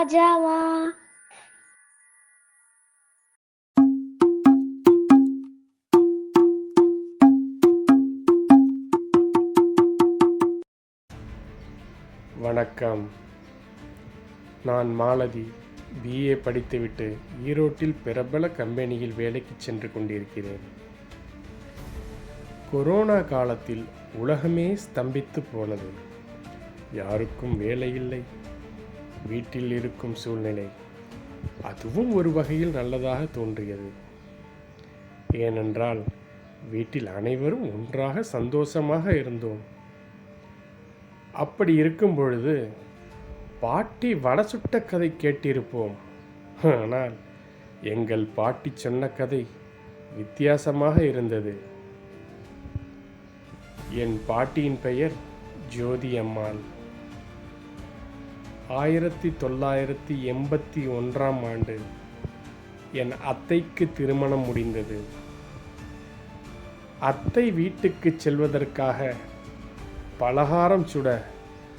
ராஜாவா? வணக்கம். நான் மாலதி. BA படித்துவிட்டு ஈரோட்டில் பிரபல கம்பெனியில் வேலைக்கு சென்று கொண்டிருக்கிறேன். கொரோனா காலத்தில் உலகமே ஸ்தம்பித்து போனது. யாருக்கும் வேலை இல்லை, வீட்டில் இருக்கும் சூழ்நிலை. அதுவும் ஒரு வகையில் நல்லதாக தோன்றியது. ஏனென்றால் வீட்டில் அனைவரும் ஒன்றாக சந்தோஷமாக இருந்தோம். அப்படி இருக்கும் பொழுது பாட்டி வடை சுட்ட கதை கேட்டிருப்போம். ஆனால் எங்கள் பாட்டி சொன்ன கதை வித்தியாசமாக இருந்தது. என் பாட்டியின் பெயர் ஜோதி அம்மாள். 1981ஆம் ஆண்டு என் அத்தைக்கு திருமணம் முடிந்தது. அத்தை வீட்டுக்கு செல்வதற்காக பலகாரம் சுட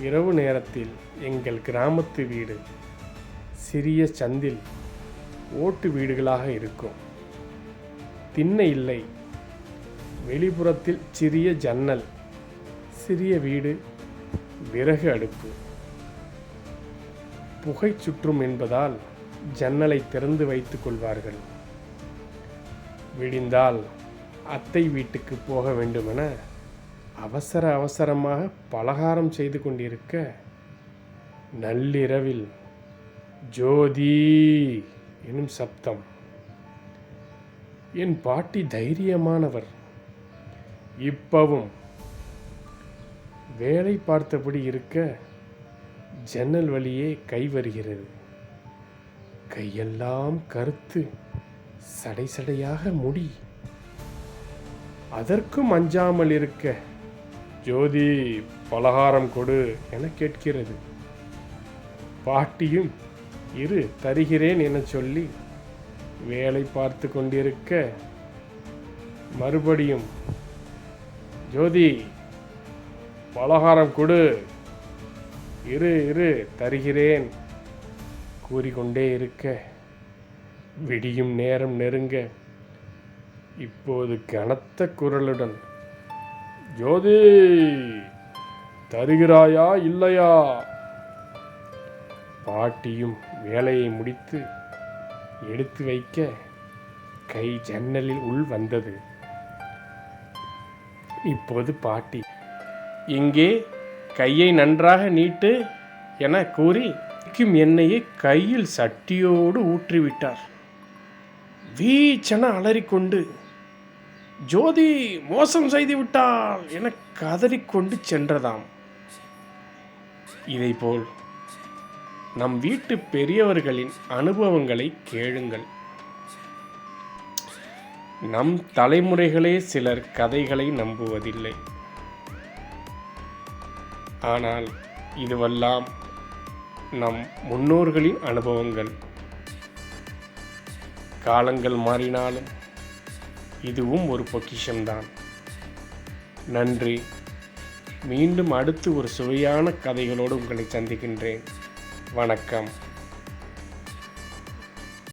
இரவு நேரத்தில் எங்கள் கிராமத்து வீடு சிறிய சந்தில் ஓட்டு வீடுகளாக இருக்கும். திண்ணை இல்லை, வெளிப்புறத்தில் சிறிய ஜன்னல், சிறிய வீடு, விறகு அடுப்பு. புகை சுற்றும் என்பதால் ஜன்னலை திறந்து வைத்துக் கொள்வார்கள். விடிந்தால் அத்தை வீட்டுக்கு போக வேண்டுமென அவசரமாக பலகாரம் செய்து கொண்டிருக்க நள்ளிரவில் ஜோதி எனும் சப்தம். என் பாட்டி தைரியமானவர். இப்பவும் வேலை பார்த்தபடி இருக்க ஜன்னல் வழியே கை வருகிறது. கையெல்லாம் கருத்து சடை சடையாக முடி. அதற்கும் அஞ்சாமல் இருக்க ஜோதி பலகாரம் கொடு என கேட்கிறது. பாட்டியும் இரு தருகிறேன் என சொல்லி வேலை பார்த்து கொண்டிருக்க மறுபடியும் ஜோதி பலகாரம் கொடு, இரு தருகிறேன் கூறிக்கொண்டே இருக்க விடியும் நேரம் நெருங்க இப்போது கனத்த குரலுடன் ஜோதி தருகிறாயா இல்லையா? பாட்டியும் வேலையை முடித்து எடுத்து வைக்க கை ஜன்னலில் உள் வந்தது. இப்போது பாட்டி இங்கே கையை நன்றாக நீட்டு என கூறி எண்ணெயை கையில் சட்டியோடு ஊற்றிவிட்டார். வீச்சென அலறிக்கொண்டு ஜோதி மோசம் செய்து விட்டாள் என கதறிக்கொண்டு சென்றதாம். இதைப்போல் நம் வீட்டு பெரியவர்களின் அனுபவங்களை கேளுங்கள். நம் தலைமுறைகளே சிலர் கதைகளை நம்புவதில்லை. ஆனால் இதுவெல்லாம் நம் முன்னோர்களின் அனுபவங்கள். காலங்கள் மாறினாலும் இதுவும் ஒரு பொக்கிஷம்தான். நன்றி. மீண்டும் அடுத்து ஒரு சுவையான கதைகளோடு உங்களை சந்திக்கின்றேன். வணக்கம்.